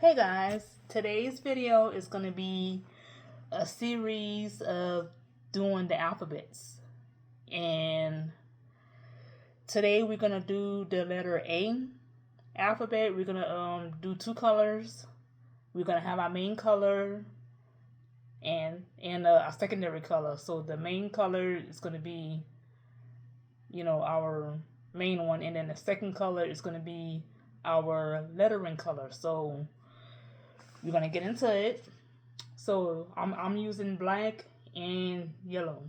Hey guys, today's video is going to be a series of doing the alphabets. And today we're going to do the letter A alphabet. We're going to do two colors. We're going to have our main color and a secondary color. So the main color is going to be, our main one, and then the second color is going to be our lettering color. So we're gonna get into it. So I'm using black and yellow.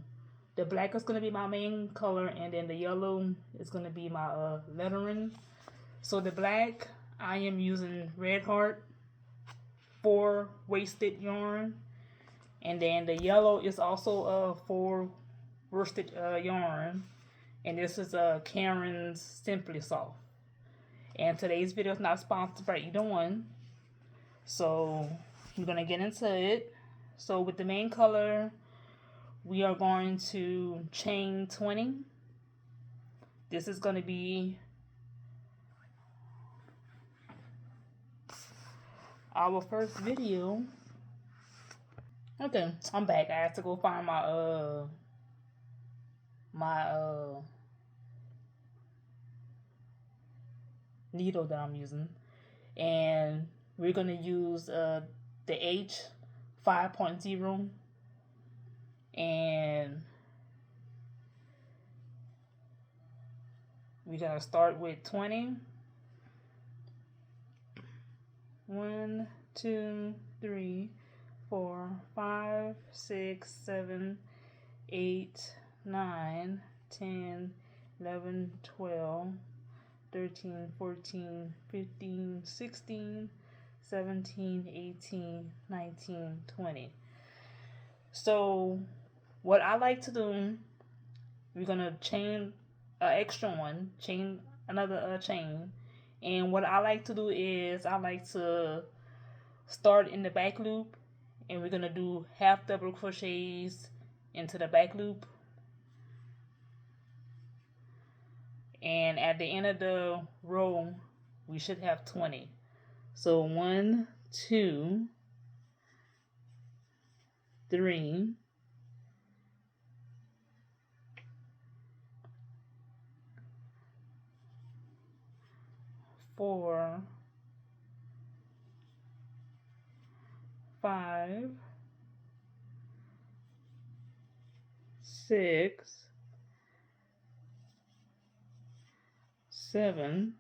The black is gonna be my main color, and then the yellow is gonna be my lettering. So the black, I am using Red Heart 4 wasted yarn, and then the yellow is also a 4 worsted yarn, and this is Karen's Simply Soft. And today's video is not sponsored by either one. So I'm going to get into it. So with the main color, we are going to chain 20. This is going to be our first video. Okay, I'm back. I have to go find my needle that I'm using. And we're going to use the H 5.0, and we're going to start with 20. 1, 2, 3, 4, 5, 6, 7, 8, 9, 10, 11, 12, 13, 14, 15, 16, 17, 18, 19, 20. So what I like to do, we're going to chain an extra one, chain another chain. And what I like to do is I like to start in the back loop, and we're going to do half double crochets into the back loop. And at the end of the row, we should have 20. So 1, 2, 3, 4, 5, 6, 7,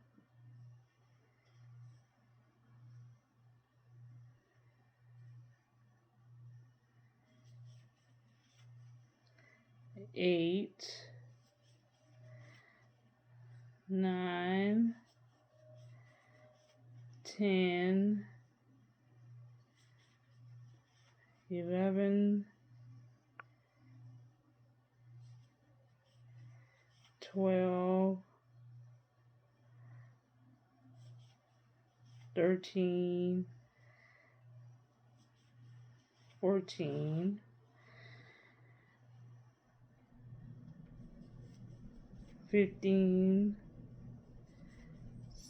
8, 9, 10, 11, 12, 13, 14, 15,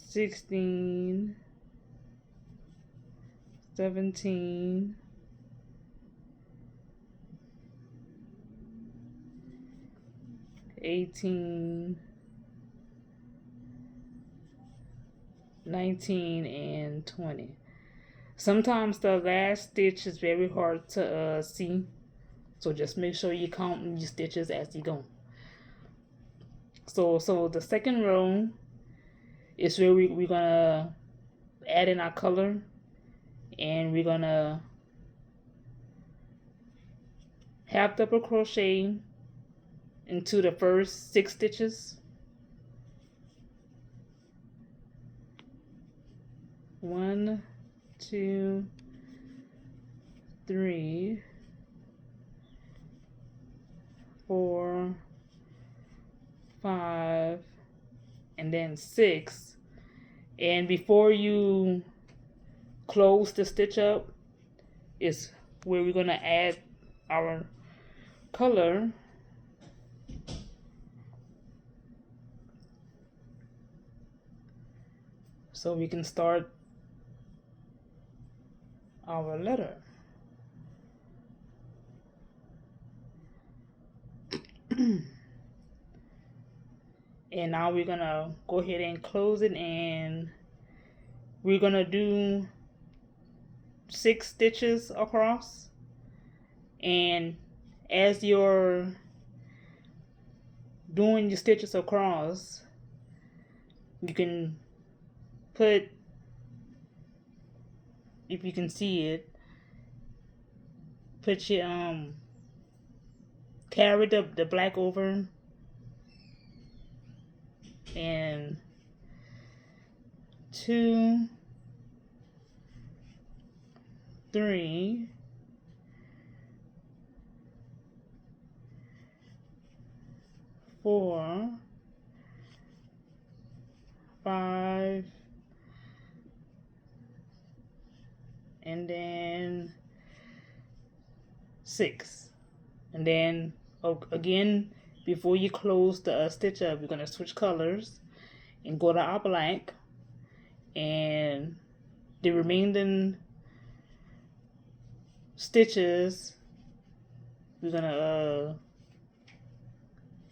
16, 17, 18, 19, and 20. Sometimes the last stitch is very hard to see, so just make sure you count your stitches as you go. So the second row is where we're gonna add in our color, and we're gonna half double crochet into the first 6 stitches. 1, 2, 3, 4, 5, and then 6. And before you close the stitch up is where we're going to add our color. So we can start our letter. And now we're gonna go ahead and close it, and we're gonna do 6 stitches across. And as you're doing your stitches across, you can put, if you can see it, put your carry the black over, and 2, 3, 4, 5, and then 6. And then again, before you close the stitch up, we're going to switch colors and go to our black, and the remaining stitches we're going to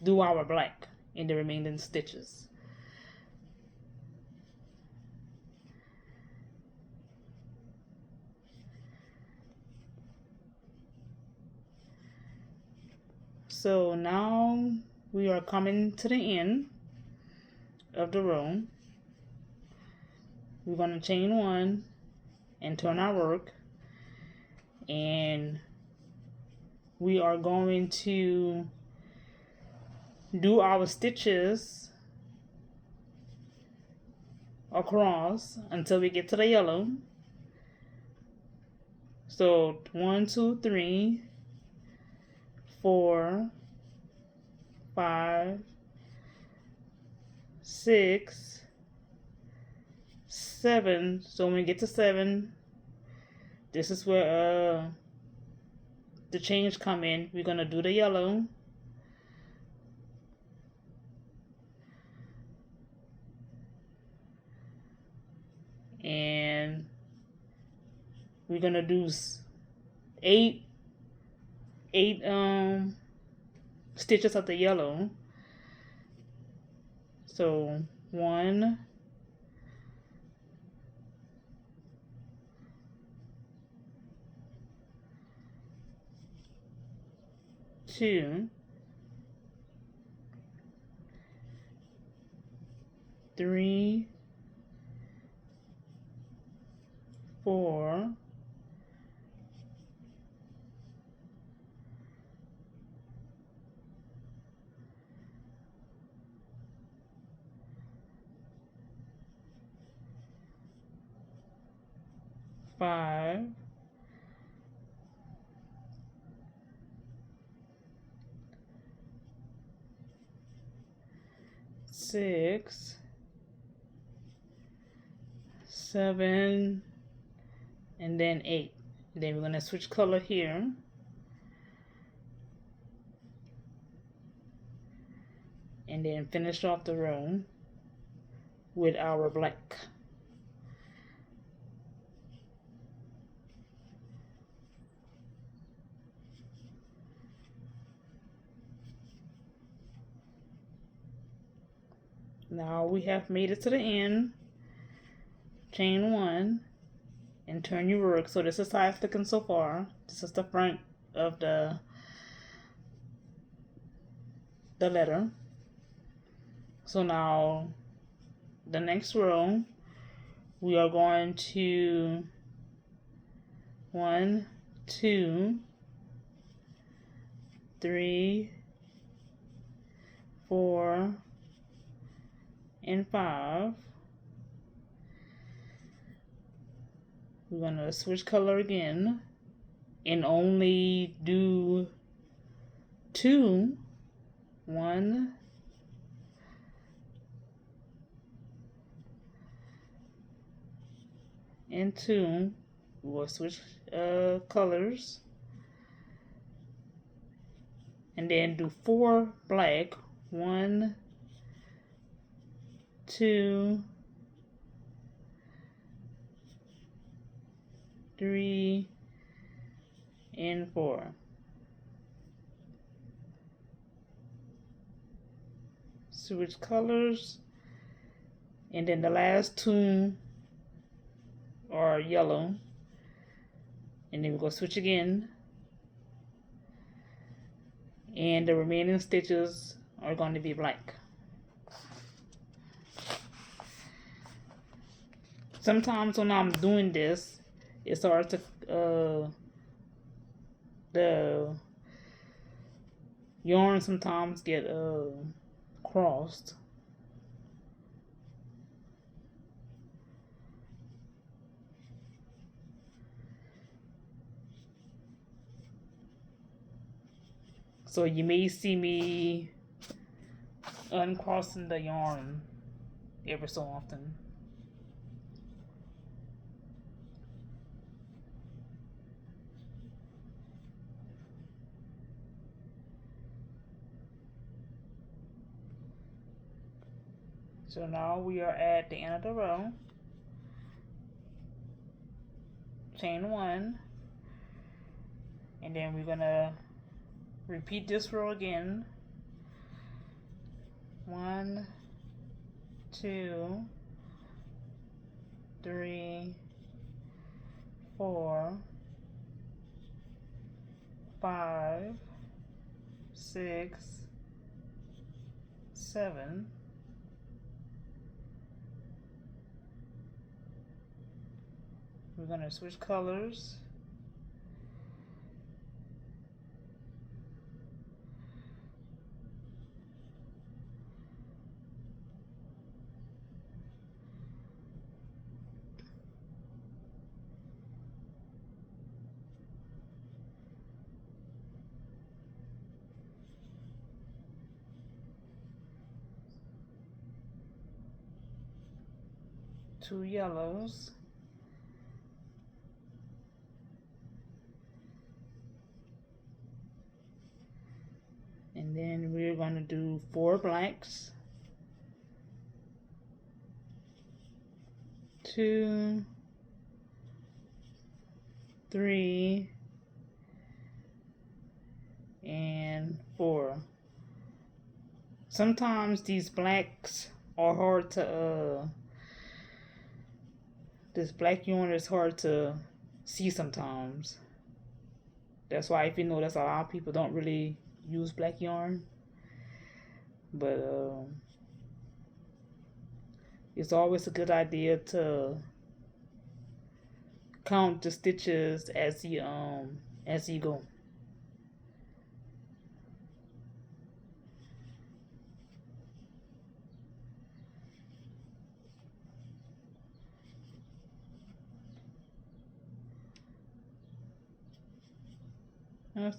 do our black in the remaining stitches. So now we are coming to the end of the row. We're going to chain 1 and turn our work, and we are going to do our stitches across until we get to the yellow. So 1, 2, 3, 4, 5, 6, 7. So when we get to 7, this is where the change come in. We're gonna do the yellow, and we're gonna do 8 stitches of the yellow. So 1, 2, 3, 4, 5, 6, 7, and then 8. Then we're going to switch color here, and then finish off the row with our black. Now we have made it to the end. Chain 1 and turn your work. So this is how it's looking so far. This is the front of the letter. So now the next row, we are going to 1, 2, 3, 4, and 5. We're going to switch color again and only do 2. 1, and 2. We'll switch colors, and then do 4 black. 1, 2, 3, and 4. Switch colors, and then the last 2 are yellow, and then we're going to switch again, and the remaining stitches are going to be black. Sometimes when I'm doing this, it's hard to the yarn sometimes get crossed. So you may see me uncrossing the yarn every so often. So now we are at the end of the row. Chain 1, and then we're gonna repeat this row again. 1, 2, 3, 4, 5, 6, 7. We're going to switch colors. Two yellows. And then we're going to do 4 blacks. 2, 3, and 4. Sometimes these blacks are hard to this black yarn is hard to see sometimes. That's why, if you notice, a lot of people don't really use black yarn, but it's always a good idea to count the stitches as you go.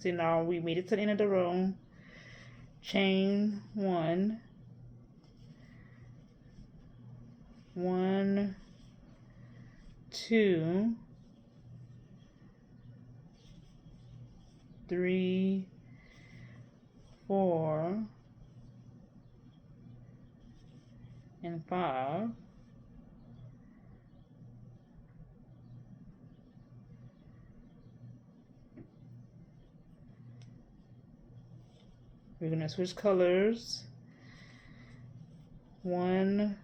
See, now we made it to the end of the row. Chain 1, 1, 2, 3, 4, and 5. We're going to switch colors. 1,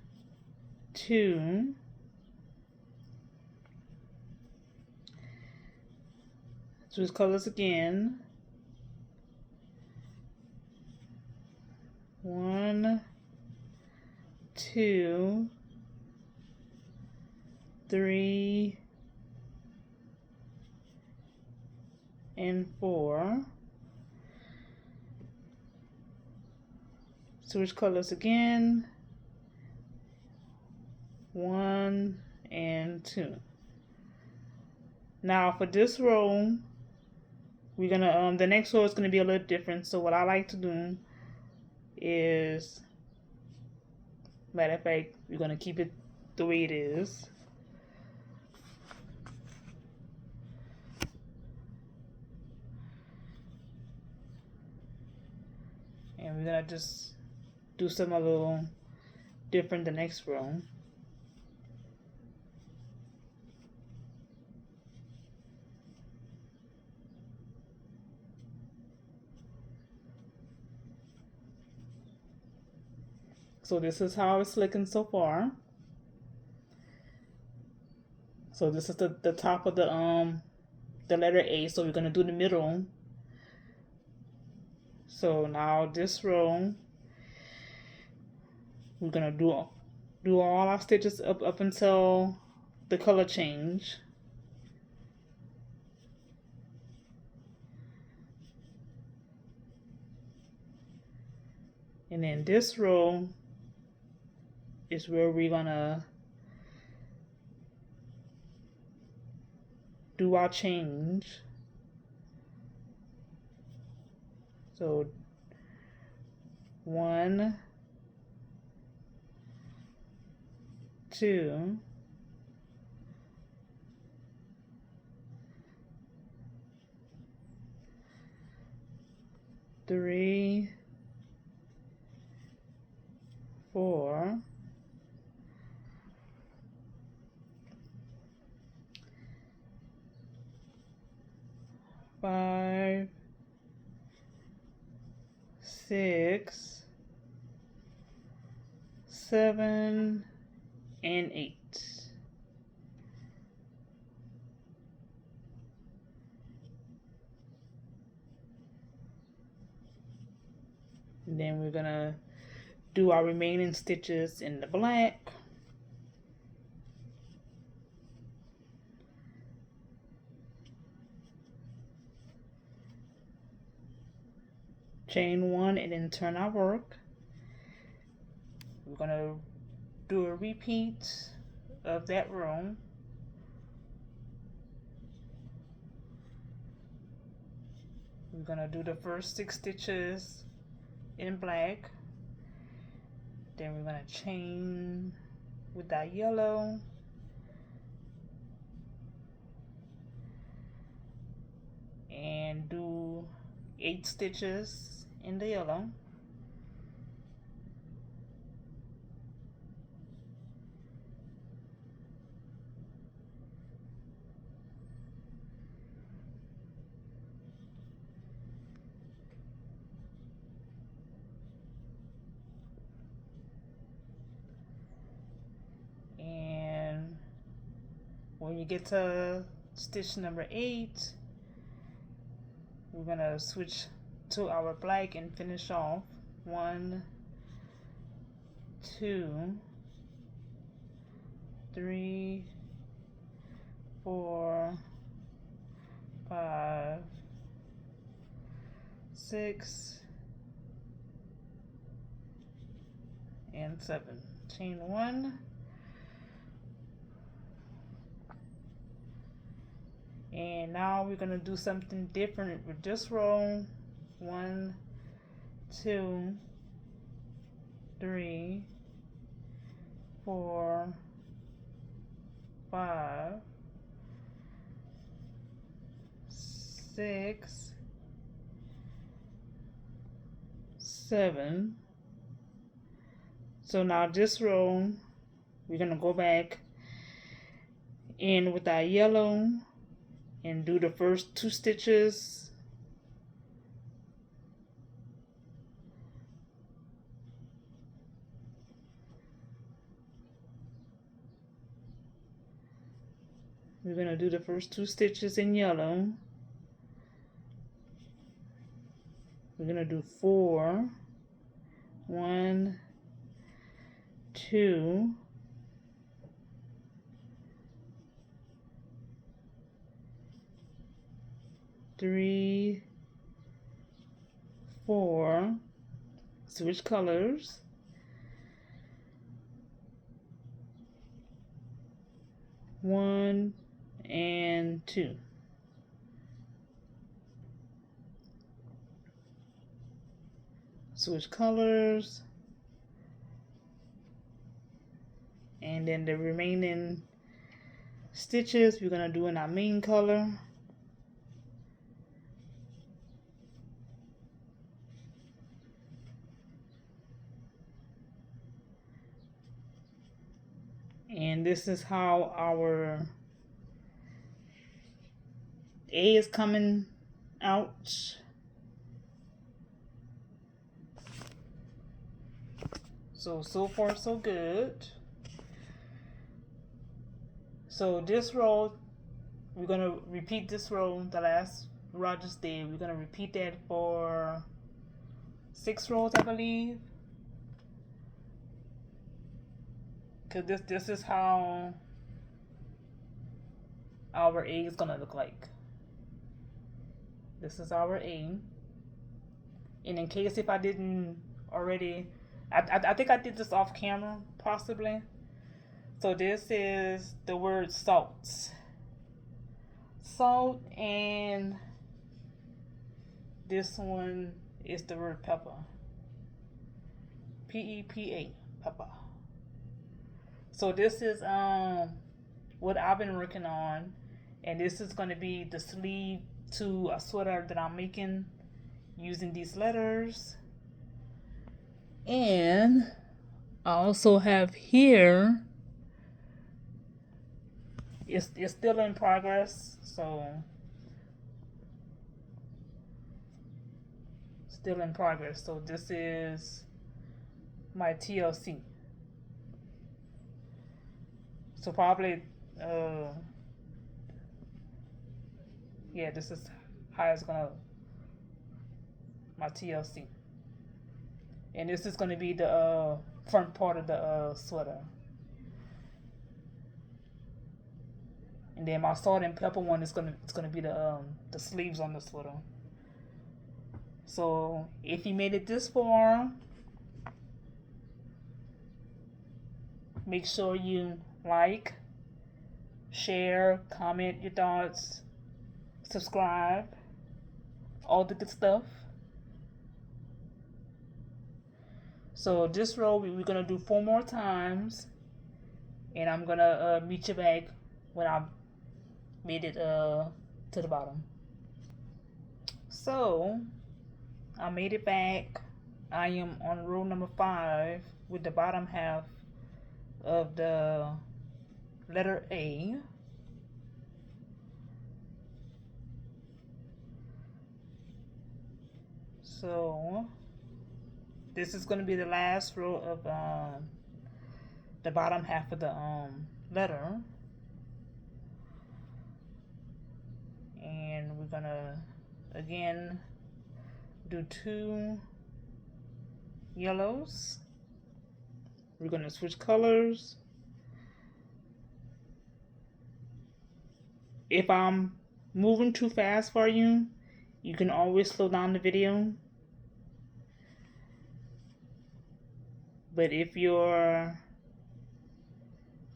2, switch colors again. 1, 2, 3, and 4. Switch colors again. 1 and 2. Now for this row, we're gonna the next row is gonna be a little different. So what I like to do is, matter of fact, we're gonna keep it the way it is. And we're gonna just do something a little different the next row. So this is how it's looking so far. So this is the top of the letter A. So we're gonna do the middle. So now this row, we're gonna do all our stitches up until the color change. And then this row is where we're gonna do our change. So 1, 2, 3, 4, 5, 6, 7, and 8. And then we're gonna do our remaining stitches in the black. Chain 1 and then turn our work. We're gonna do a repeat of that row. We're gonna do the first 6 stitches in black. Then we're gonna chain with that yellow. And do 8 stitches in the yellow. And when you get to stitch number 8, we're gonna switch to our black and finish off. 1, 2, 3, 4, 5, 6, and 7. Chain 1. And now we're gonna do something different with this row. 1, 2, 3, 4, 5, 6, 7. So now this row, we're gonna go back in with our yellow and do the first 2 stitches. We're going to do the first 2 stitches in yellow. We're going to do 4, 1, 2, 3, 4, switch colors, 1 and 2. Switch colors, and then the remaining stitches we're going to do in our main color. And this is how our A is coming out. So far so good. So this row, we're gonna repeat this row, the last row I just did. We're gonna repeat that for 6 rows, I believe. Cause this is how our A is gonna look like. This is our A. And in case if I didn't already, I think I did this off camera, possibly. So this is the word salt. Salt, and this one is the word pepper. P-E-P-A, pepper. So this is what I've been working on, and this is going to be the sleeve to a sweater that I'm making using these letters. And I also have here, it's still in progress, so still in progress. So this is my TLC. So probably yeah, this is how it's gonna, my TLC. And this is gonna be the front part of the sweater. And then my salt and pepper one is gonna be the sleeves on the sweater. So if you made it this far, make sure you like, share, comment your thoughts, subscribe, all the good stuff. So this row we're gonna do 4 more times, and I'm gonna meet you back when I made it to the bottom. So I made it back. I am on row number 5 with the bottom half of the letter A. So this is going to be the last row of the bottom half of the letter. And we're gonna again do 2 yellows. We're gonna switch colors. If I'm moving too fast for you, you can always slow down the video. But if you're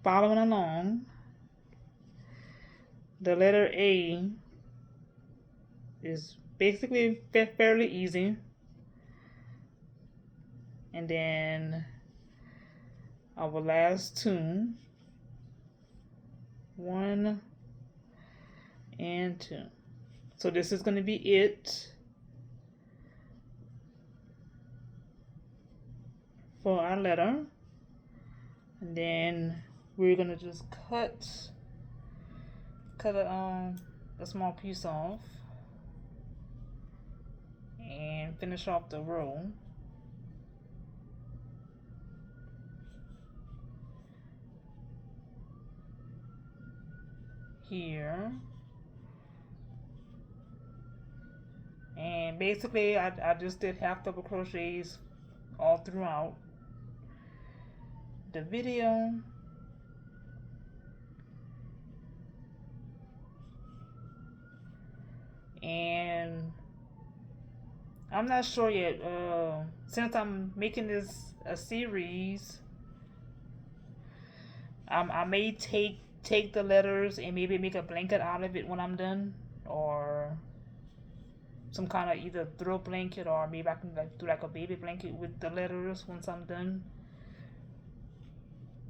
following along, the letter A is basically fairly easy. And then our last 2, 1 and 2. So this is going to be it for our letter. And then we're going to just cut a small piece off and finish off the row. Here. And basically I just did half double crochets all throughout the video. And I'm not sure yet, since I'm making this a series, I may take the letters and maybe make a blanket out of it when I'm done, or some kind of either throw blanket, or maybe I can do like a baby blanket with the letters once I'm done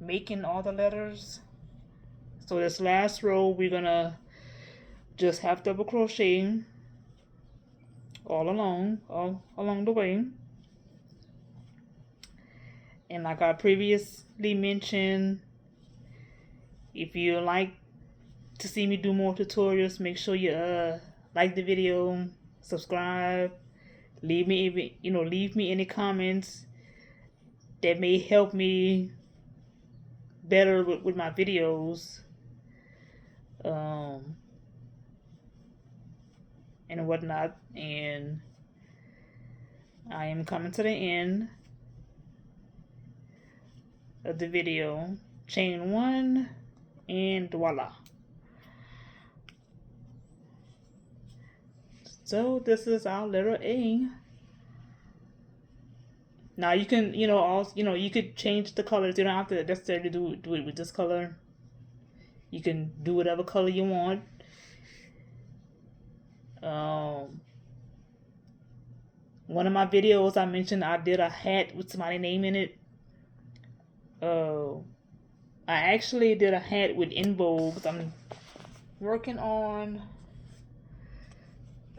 making all the letters. So this last row we're gonna just half double crochet all along the way. And like I previously mentioned, if you like to see me do more tutorials, make sure you like the video, subscribe, leave me any comments that may help me better with my videos and whatnot. And I am coming to the end of the video. Chain 1 and voila. So this is our letter A. Now you can, also, you could change the colors. You don't have to necessarily do it with this color. You can do whatever color you want. One of my videos I mentioned I did a hat with somebody's name in it. I actually did a hat with In Vogue. I'm working on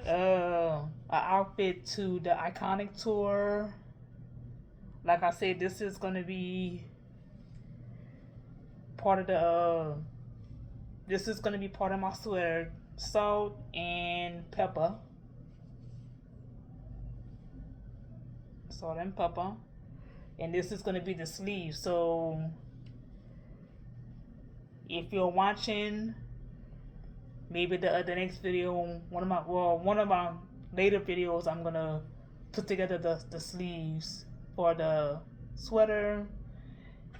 an outfit to the Iconic tour. Like I said, this is gonna be part of the this is gonna be part of my sweater. Salt and pepper. Salt and pepper. And this is gonna be the sleeve. So if you're watching maybe the next video, one of my later videos, I'm gonna put together the sleeves for the sweater.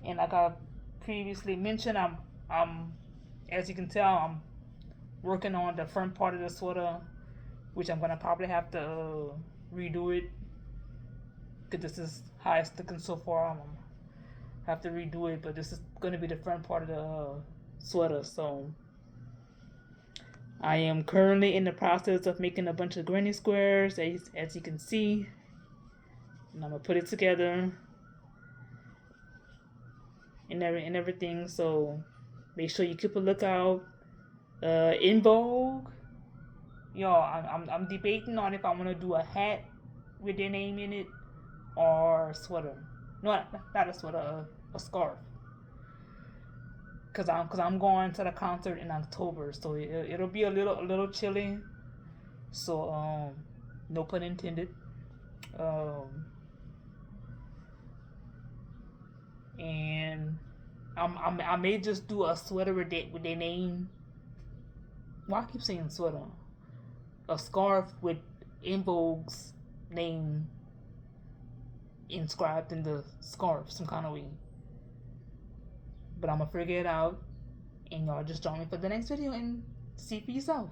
And like I previously mentioned, I'm as you can tell, I'm working on the front part of the sweater, which I'm gonna probably have to redo it because this is how it's looking so far. I'm gonna have to redo it, but this is gonna be the front part of the sweater. So I am currently in the process of making a bunch of granny squares, as you can see, and I'm gonna put it together and everything. So make sure you keep a lookout. In Vogue, I'm debating on if I want to do a hat with their name in it or a sweater. No, not a sweater, a scarf. Cause I'm going to the concert in October, so it'll be a little chilly. So no pun intended. And I may just do a sweater with their name. Why I keep saying sweater? A scarf with In Vogue's name inscribed in the scarf, some kind of way. But I'm gonna figure it out, and y'all just join me for the next video and see for yourself.